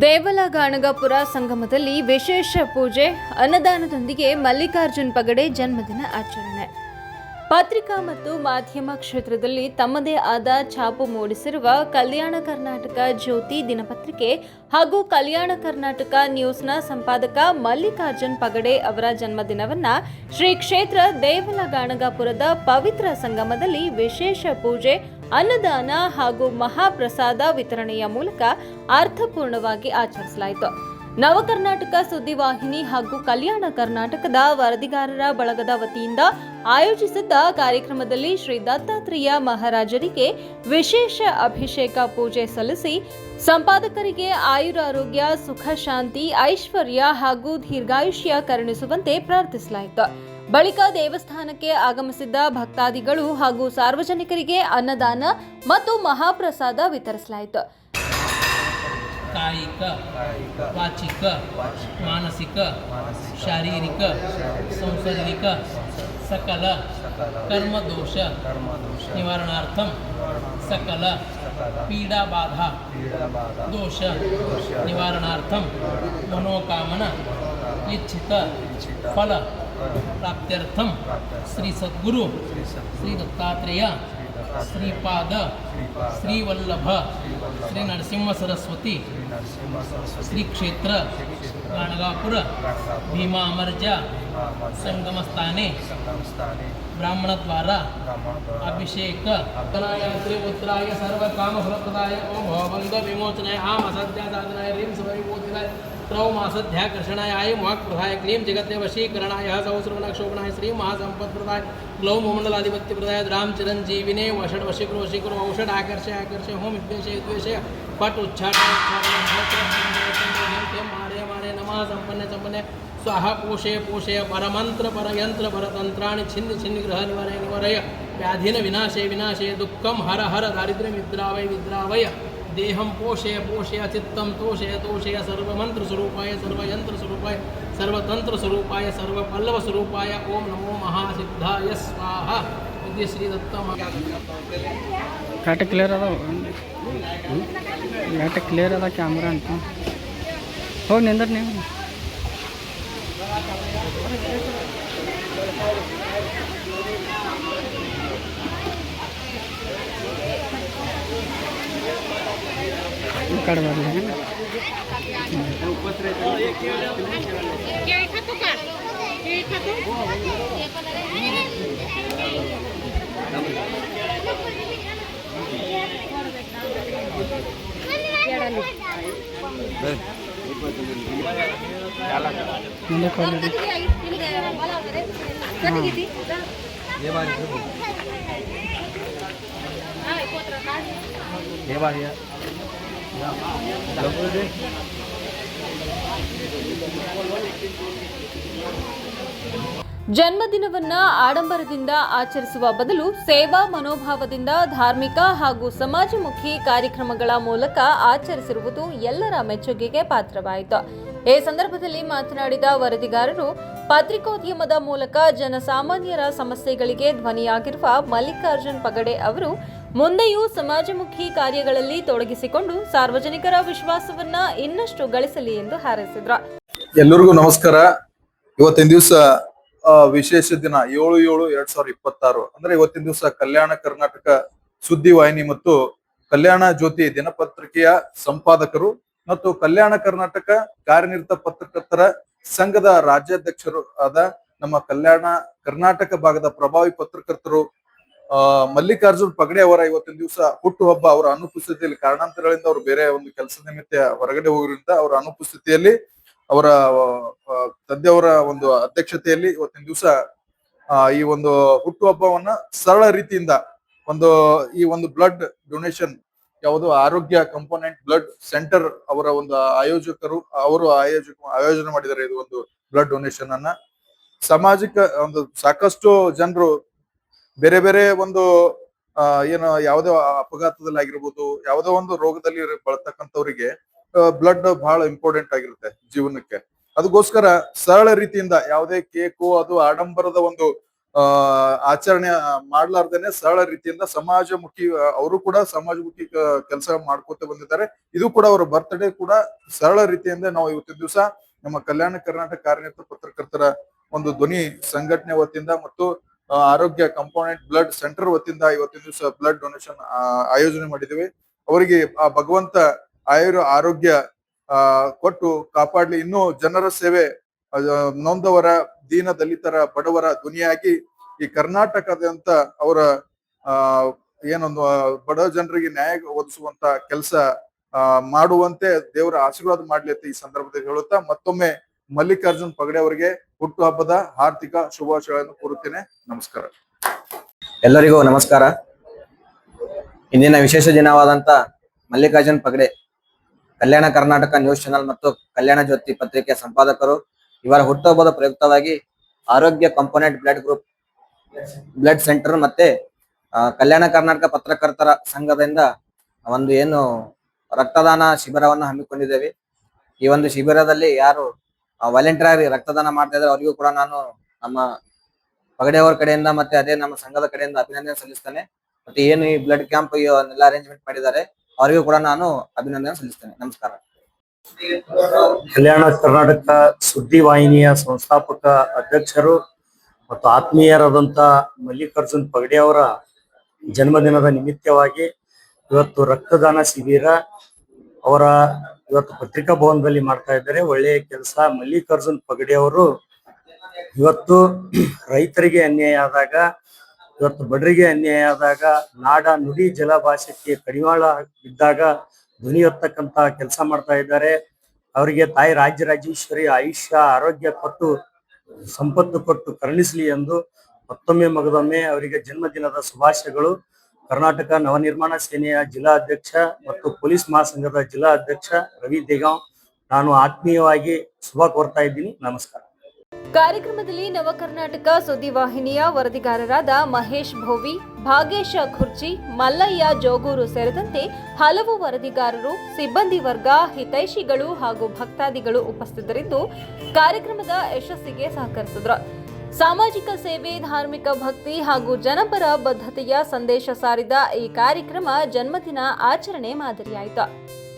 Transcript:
ದೇವಲಗಾಣಗಾಪುರ ಸಂಗಮದಲ್ಲಿ ವಿಶೇಷ ಪೂಜೆ ಅನ್ನದಾನದೊಂದಿಗೆ ಮಲ್ಲಿಕಾರ್ಜುನ್ ಪಗಡೆ ಜನ್ಮದಿನ ಆಚರಣೆ. ಪತ್ರಿಕಾ ಮತ್ತು ಮಾಧ್ಯಮ ಕ್ಷೇತ್ರದಲ್ಲಿ ತಮ್ಮದೇ ಆದ ಛಾಪು ಮೂಡಿಸಿರುವ ಕಲ್ಯಾಣ ಕರ್ನಾಟಕ ಜ್ಯೋತಿ ದಿನಪತ್ರಿಕೆ ಹಾಗೂ ಕಲ್ಯಾಣ ಕರ್ನಾಟಕ ನ್ಯೂಸ್ನ ಸಂಪಾದಕ ಮಲ್ಲಿಕಾರ್ಜುನ್ ಪಗಡೆ ಅವರ ಜನ್ಮದಿನವನ್ನ ಶ್ರೀ ಕ್ಷೇತ್ರ ದೇವಲಗಾಣಗಾಪುರದ ಪವಿತ್ರ ಸಂಗಮದಲ್ಲಿ ವಿಶೇಷ ಪೂಜೆ, ಅನ್ನದಾನ ಹಾಗೂ ಮಹಾಪ್ರಸಾದ ವಿತರಣೆಯ ಮೂಲಕ ಅರ್ಥಪೂರ್ಣವಾಗಿ ಆಚರಿಸಲಾಯಿತು. ನವಕರ್ನಾಟಕ ಸುದ್ದಿವಾಹಿನಿ ಹಾಗೂ ಕಲ್ಯಾಣ ಕರ್ನಾಟಕದ ವರದಿಗಾರರ ಬಳಗದ ವತಿಯಿಂದ ಆಯೋಜಿಸಿದ್ದ ಕಾರ್ಯಕ್ರಮದಲ್ಲಿ ಶ್ರೀ ದತ್ತಾತ್ರೇಯ ಮಹಾರಾಜರಿಗೆ ವಿಶೇಷ ಅಭಿಷೇಕ ಪೂಜೆ ಸಲ್ಲಿಸಿ ಸಂಪಾದಕರಿಗೆ ಆಯುರಾರೋಗ್ಯ, ಸುಖ ಶಾಂತಿ, ಐಶ್ವರ್ಯ ಹಾಗೂ ದೀರ್ಘಾಯುಷ್ಯ ಕರುಣಿಸುವಂತೆ ಪ್ರಾರ್ಥಿಸಲಾಯಿತು. ಬಳಿಕ ದೇವಸ್ಥಾನಕ್ಕೆ ಆಗಮಿಸಿದ್ದ ಭಕ್ತಾದಿಗಳು ಹಾಗೂ ಸಾರ್ವಜನಿಕರಿಗೆ ಅನ್ನದಾನ ಮತ್ತು ಮಹಾಪ್ರಸಾದ ವಿತರಿಸಲಾಯಿತು. ಕಾಯಿಕ, ವಾಚಿಕ, ಮಾನಸಿಕ, ಶಾರೀರಿಕ, ಸಂಸರ್ಗಿಕ ಸಕಲ ಕರ್ಮದೋಷ ನಿವಾರಣಾರ್ಥಂ ಸಕಲ ಪೀಡಾಬಾಧ ದೋಷ ನಿವಾರಣಾರ್ಥಂ ಮನೋಕಾಮನ ಇಚ್ಛಿತ ಫಲ ಪ್ರಾಪ್ತ್ಯರ್ಥಂ ಶ್ರೀ ಸದ್ಗುರು ಶ್ರೀ ದತ್ತಾತ್ರೇಯ ಶ್ರೀಪಾದ ಶ್ರೀವಲ್ಲಭ ಶ್ರೀ ನರಸಿಂಹ ಸರಸ್ವತಿ ಶ್ರೀ ಕ್ಷೇತ್ರ ಗಾಣಗಾಪುರ ಭೀಮಾಮರ್ಜ ಸಂಗಮ ಸ್ಥಾನೆ ಬ್ರಾಹ್ಮಣದ್ವಾರ ಅಭಿಷೇಕ ಉತ್ತರಾಯ ಸರ್ವಕಾಮ ಫಲಪ್ರದಾಯ ಓಂ ಭವಬಂಧ ವಿಮೋಚನಾಯ ಆಂ ಅಸದ್ಯ ಸಾಧನಾಯ ರೀಂ ಸರ್ವವಿಮೋಚನಾಯ त्रौमासध्याकर्षणाय आय मोक्षप्रदाय क्लीं जगते वशीकरणाय सहस्रवनक्षोभणाय श्री महासंपत्प्रदाय ग्लौ मोमंडलाधिपत्यप्रदाय राम चिरंजीविने वषड वशीकुर वशीकुर औषध आकर्षय आकर्षय होम विद्वेषय द्वेषय पट उच्छाट मारे मारे नमः संपन्न संपन्न स्वाहा पोषय पोषय परमंत्र परयंत्र परतंत्राणि छिन्न छिन्न ग्रह निवारय निवारय व्याधिन विनाशय विनाशय दुःखम हर हर दारिद्र्यं विद्रावय विद्रावय देहं पोषय पोषय चित्तं तोषय तोषय सर्वमंत्र स्वरूपाय सर्वयंत्र स्वरूपाय सर्वतंत्र स्वरूपाय सर्वपल्लव स्वरूपाय ओम नमो महासिद्धाय स्वाहा. विद्य श्री दत्त घाट क्लियर अदा घाट क्लियर अदा कैमरा अंत हो निंदर नहीं कड़वा है ये बात है ಜನ್ಮದಿನವನ್ನ ಆಡಂಬರದಿಂದ ಆಚರಿಸುವ ಬದಲು ಸೇವಾ ಮನೋಭಾವದಿಂದ ಧಾರ್ಮಿಕ ಹಾಗೂ ಸಮಾಜಮುಖಿ ಕಾರ್ಯಕ್ರಮಗಳ ಮೂಲಕ ಆಚರಿಸಿರುವುದು ಎಲ್ಲರ ಮೆಚ್ಚುಗೆಗೆ ಪಾತ್ರವಾಯಿತು. ಈ ಸಂದರ್ಭದಲ್ಲಿ ಮಾತನಾಡಿದ ವರದಿಗಾರರು, ಪತ್ರಿಕೋದ್ಯಮದ ಮೂಲಕ ಜನಸಾಮಾನ್ಯರ ಸಮಸ್ಯೆಗಳಿಗೆ ಧ್ವನಿಯಾಗಿರುವ ಮಲ್ಲಿಕಾರ್ಜುನ್ ಪಗಡೆ ಅವರು ಮುಂದೆಯೂ ಸಮಾಜಮುಖಿ ಕಾರ್ಯಗಳಲ್ಲಿ ತೊಡಗಿಸಿಕೊಂಡು ಸಾರ್ವಜನಿಕರ ವಿಶ್ವಾಸವನ್ನ ಇನ್ನಷ್ಟು ಗಳಿಸಲಿ ಎಂದು ಹಾರೈಸಿದ್ರು. ಎಲ್ಲರಿಗೂ ನಮಸ್ಕಾರ. ಇವತ್ತಿನ ದಿವಸ ವಿಶೇಷ ದಿನ 7/7/2026 ಅಂದ್ರೆ ಇವತ್ತಿನ ದಿವಸ ಕಲ್ಯಾಣ ಕರ್ನಾಟಕ ಸುದ್ದಿವಾಹಿನಿ ಮತ್ತು ಕಲ್ಯಾಣ ಜ್ಯೋತಿ ದಿನಪತ್ರಿಕೆಯ ಸಂಪಾದಕರು ಮತ್ತು ಕಲ್ಯಾಣ ಕರ್ನಾಟಕ ಕಾರ್ಯನಿರತ ಪತ್ರಕರ್ತರ ಸಂಘದ ರಾಜ್ಯಾಧ್ಯಕ್ಷರು ಆದ ನಮ್ಮ ಕಲ್ಯಾಣ ಕರ್ನಾಟಕ ಭಾಗದ ಪ್ರಭಾವಿ ಪತ್ರಕರ್ತರು ಮಲ್ಲಿಕಾರ್ಜುನ್ ಪಗಡೆ ಅವರ ಇವತ್ತಿನ ದಿವಸ ಹುಟ್ಟುಹಬ್ಬ. ಅವರ ಅನುಪಸ್ಥಿತಿಯಲ್ಲಿ ಕಾರಣಾಂತರಗಳಿಂದ ಅವರು ಬೇರೆ ಒಂದು ಕೆಲಸದ ನಿಮಿತ್ತ ಹೊರಗಡೆ ಹೋಗಿರೋದ್ರಿಂದ ಅವರ ಅನುಪಸ್ಥಿತಿಯಲ್ಲಿ ಅವರ ತಂದೆಯವರ ಒಂದು ಅಧ್ಯಕ್ಷತೆಯಲ್ಲಿ ಇವತ್ತಿನ ದಿವಸ ಈ ಒಂದು ಹುಟ್ಟುಹಬ್ಬವನ್ನ ಸರಳ ರೀತಿಯಿಂದ ಈ ಒಂದು ಬ್ಲಡ್ ಡೊನೇಷನ್ ಯಾವುದು ಆರೋಗ್ಯ ಕಂಪೋನೆಂಟ್ ಬ್ಲಡ್ ಸೆಂಟರ್ ಅವರ ಒಂದು ಅವರು ಆಯೋಜನೆ ಮಾಡಿದ್ದಾರೆ. ಇದು ಒಂದು ಬ್ಲಡ್ ಡೊನೇಷನ್ ಅನ್ನ ಸಾಮಾಜಿಕ ಒಂದು ಸಾಕಷ್ಟು ಜನರು ಬೇರೆ ಬೇರೆ ಒಂದು ಏನು ಯಾವುದೋ ಅಪಘಾತದಲ್ಲಿ ಆಗಿರ್ಬೋದು, ಯಾವುದೋ ಒಂದು ರೋಗದಲ್ಲಿ ಬಳತಕ್ಕಂಥವ್ರಿಗೆ ಬ್ಲಡ್ ಬಹಳ ಇಂಪಾರ್ಟೆಂಟ್ ಆಗಿರುತ್ತೆ ಜೀವನಕ್ಕೆ. ಅದಕ್ಕೋಸ್ಕರ ಸರಳ ರೀತಿಯಿಂದ ಯಾವುದೇ ಕೇಕು ಅದು ಆಡಂಬರದ ಒಂದು ಆಚರಣೆ ಮಾಡ್ಲಾರ್ದೇನೆ ಸರಳ ರೀತಿಯಿಂದ ಸಮಾಜಮುಖಿ ಅವರು ಕೂಡ ಸಮಾಜಮುಖಿ ಕೆಲಸ ಮಾಡ್ಕೋತ ಬಂದಿದ್ದಾರೆ. ಇದು ಕೂಡ ಅವರ ಬರ್ತ್ಡೇ ಕೂಡ ಸರಳ ರೀತಿಯಿಂದ ನಾವು ಇವತ್ತಿನ ದಿವಸ ನಮ್ಮ ಕಲ್ಯಾಣ ಕರ್ನಾಟಕ ಕಾರ್ಯನಿರತ ಪತ್ರಕರ್ತರ ಒಂದು ಧ್ವನಿ ಸಂಘಟನೆ ವತಿಯಿಂದ ಮತ್ತು ಆರೋಗ್ಯ ಕಂಪೋನೆಂಟ್ ಬ್ಲಡ್ ಸೆಂಟರ್ ವತಿಯಿಂದ ಇವತ್ತಿನ ದಿವಸ ಬ್ಲಡ್ ಡೊನೇಷನ್ ಆಯೋಜನೆ ಮಾಡಿದ್ದೀವಿ. ಅವರಿಗೆ ಆ ಭಗವಂತ ಆರೋಗ್ಯ ಕೊಟ್ಟು ಕಾಪಾಡ್ಲಿ. ಇನ್ನೂ ಜನರ ಸೇವೆ, ನೊಂದವರ, ದೀನ ದಲಿತರ, ಬಡವರ ಧ್ವನಿಯಾಗಿ ಈ ಕರ್ನಾಟಕದಂತ ಅವರ ಏನೊಂದು ಬಡ ಜನರಿಗೆ ನ್ಯಾಯ ಒದಗಿಸುವಂತ ಕೆಲಸ ಮಾಡುವಂತೆ ದೇವರ ಆಶೀರ್ವಾದ ಮಾಡ್ಲಿ ಅಂತ ಈ ಸಂದರ್ಭದಲ್ಲಿ ಹೇಳುತ್ತಾ ಮತ್ತೊಮ್ಮೆ ಮಲ್ಲಿಕಾರ್ಜುನ್ ಪಗಡೆ ಅವರಿಗೆ ಹುಟ್ಟುಹಬ್ಬದ ಹಾರ್ದಿಕ ಶುಭಾಶಯಗಳನ್ನು ಕೋರುತ್ತೇನೆ. ನಮಸ್ಕಾರ. ಎಲ್ಲರಿಗೂ ನಮಸ್ಕಾರ. ಇಂದಿನ ವಿಶೇಷ ದಿನವಾದಂತ ಮಲ್ಲಿಕಾರ್ಜುನ್ ಪಗಡೆ ಕಲ್ಯಾಣ ಕರ್ನಾಟಕ ನ್ಯೂಸ್ ಚಾನೆಲ್ ಮತ್ತು ಕಲ್ಯಾಣ ಜ್ಯೋತಿ ಪತ್ರಿಕೆ ಸಂಪಾದಕರು ಇವರ ಹುಟ್ಟುಹಬ್ಬದ ಪ್ರಯುಕ್ತವಾಗಿ ಆರೋಗ್ಯ ಕಂಪೋನೆಂಟ್ ಬ್ಲಡ್ ಸೆಂಟರ್ ಮತ್ತೆ ಕಲ್ಯಾಣ ಕರ್ನಾಟಕ ಪತ್ರಕರ್ತರ ಸಂಘದಿಂದ ಒಂದು ಏನು ರಕ್ತದಾನ ಶಿಬಿರವನ್ನು ಹಮ್ಮಿಕೊಂಡಿದ್ದೇವೆ. ಈ ಒಂದು ಶಿಬಿರದಲ್ಲಿ ಯಾರು ವಾಲಂಟಿಯರ್ ರಕ್ತದಾನ ಮಾಡ್ತಾ ಇದ್ದಾರೆ ಅವರಿಗೂ ಕೂಡ ನಾನು ನಮ್ಮ ಪಗಡೆಯವರ ಕಡೆಯಿಂದ ಮತ್ತೆ ಅದೇ ನಮ್ಮ ಸಂಘದ ಕಡೆಯಿಂದ ಅಭಿನಂದನೆ ಸಲ್ಲಿಸ್ತೇನೆ. ಮತ್ತೆ ಏನು ಈ ಬ್ಲಡ್ ಕ್ಯಾಂಪ್ ಎಲ್ಲ ಅರೇಂಜ್ಮೆಂಟ್ ಮಾಡಿದ್ದಾರೆ ಅವರಿಗೂ ಕೂಡ ನಾನು ಅಭಿನಂದನೆ ಸಲ್ಲಿಸ್ತೇನೆ. ನಮಸ್ಕಾರ. ಕಲ್ಯಾಣ ಕರ್ನಾಟಕ ಸುದ್ದಿವಾಹಿನಿಯ ಸಂಸ್ಥಾಪಕ ಅಧ್ಯಕ್ಷರು ಮತ್ತು ಆತ್ಮೀಯರಾದಂತ ಮಲ್ಲಿಕಾರ್ಜುನ್ ಪಗಡೆ ಅವರ ಜನ್ಮದಿನದ ನಿಮಿತ್ತವಾಗಿ ಇವತ್ತು ರಕ್ತದಾನ ಶಿಬಿರ ಅವರ ಇವತ್ತು ಪತ್ರಿಕಾ ಭವನದಲ್ಲಿ ಮಾಡ್ತಾ ಇದ್ದಾರೆ. ಒಳ್ಳೆಯ ಕೆಲಸ. ಮಲ್ಲಿಕಾರ್ಜುನ್ ಪಗಡೆ ಅವರು ಇವತ್ತು ರೈತರಿಗೆ ಅನ್ಯಾಯ ಆದಾಗ, ಇವತ್ತು ಬಡರಿಗೆ ಅನ್ಯಾಯ ಆದಾಗ, ನಾಡ ನುಡಿ ಜಲಭಾಷೆಗೆ ಕಡಿವಾಳ ಬಿದ್ದಾಗ ಧ್ವನಿ ಎತ್ತಕ್ಕಂತ ಕೆಲಸ ಮಾಡ್ತಾ ಇದ್ದಾರೆ. ಅವರಿಗೆ ತಾಯಿ ರಾಜರಾಜೇಶ್ವರಿ ಆಯುಷ್ಯ ಆರೋಗ್ಯ ಕೊಟ್ಟು ಸಂಪತ್ತು ಕೊಟ್ಟು ಕರುಣಿಸಲಿ ಎಂದು ಮತ್ತೊಮ್ಮೆ ಮಗದೊಮ್ಮೆ ಅವರಿಗೆ ಜನ್ಮದಿನದ ಶುಭಾಶಯಗಳು. ಕರ್ನಾಟಕ ನವನಿರ್ಮಾಣ ಸೇನೆಯ ಜಿಲ್ಲಾ ಅಧ್ಯಕ್ಷ ಮತ್ತು ಪೊಲೀಸ್ ಮಹಾಸಂಘದ ಜಿಲ್ಲಾ ಅಧ್ಯಕ್ಷ ರವಿ ದೇಗಾಂವ್ ನಾನು ಆತ್ಮೀಯವಾಗಿ ಶುಭ ಕೋರ್ತಾ ಇದ್ದೀನಿ. ನಮಸ್ಕಾರ. ಕಾರ್ಯಕ್ರಮದಲ್ಲಿ ನವಕರ್ನಾಟಕ ಸುದ್ದಿವಾಹಿನಿಯ ವರದಿಗಾರರಾದ ಮಹೇಶ್ ಭೋವಿ, ಭಾಗೇಶ ಖುರ್ಚಿ, ಮಲ್ಲಯ್ಯ ಜೋಗೂರು ಸೇರಿದಂತೆ ಹಲವು ವರದಿಗಾರರು, ಸಿಬ್ಬಂದಿ ವರ್ಗ, ಹಿತೈಷಿಗಳು ಹಾಗೂ ಭಕ್ತಾದಿಗಳು ಉಪಸ್ಥಿತರಿದ್ದು ಕಾರ್ಯಕ್ರಮದ ಯಶಸ್ಸಿಗೆ ಸಹಕರಿಸಿದರು. ಸಾಮಾಜಿಕ ಸೇವೆ, ಧಾರ್ಮಿಕ ಭಕ್ತಿ ಹಾಗೂ ಜನಪರ ಬದ್ಧತೆಯ ಸಂದೇಶ ಸಾರಿದ ಈ ಕಾರ್ಯಕ್ರಮ ಜನ್ಮದಿನ ಆಚರಣೆ ಮಾದರಿಯಾಯಿತು.